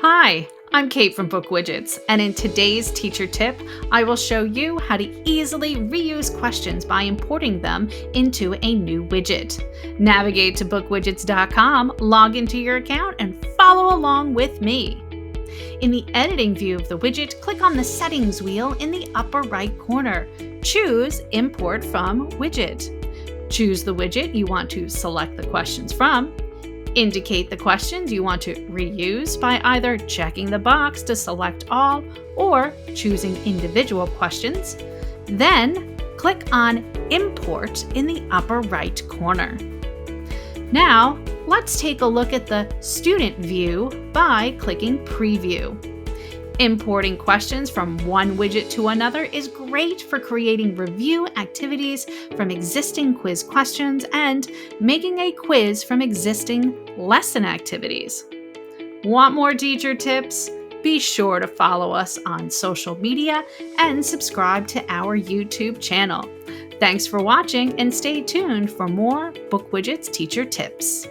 Hi, I'm Kate from BookWidgets, and in today's teacher tip, I will show you how to easily reuse questions by importing them into a new widget. Navigate to bookwidgets.com, log into your account, and follow along with me. In the editing view of the widget, click on the settings wheel in the upper right corner. Choose Import from Widget. Choose the widget you want to select the questions from. Indicate the questions you want to reuse by either checking the box to select all or choosing individual questions. Then click on Import in the upper right corner. Now, let's take a look at the student view by clicking Preview. Importing questions from one widget to another is great for creating review activities from existing quiz questions and making a quiz from existing lesson activities. Want more teacher tips? Be sure to follow us on social media and subscribe to our YouTube channel. Thanks for watching and stay tuned for more BookWidgets Teacher Tips.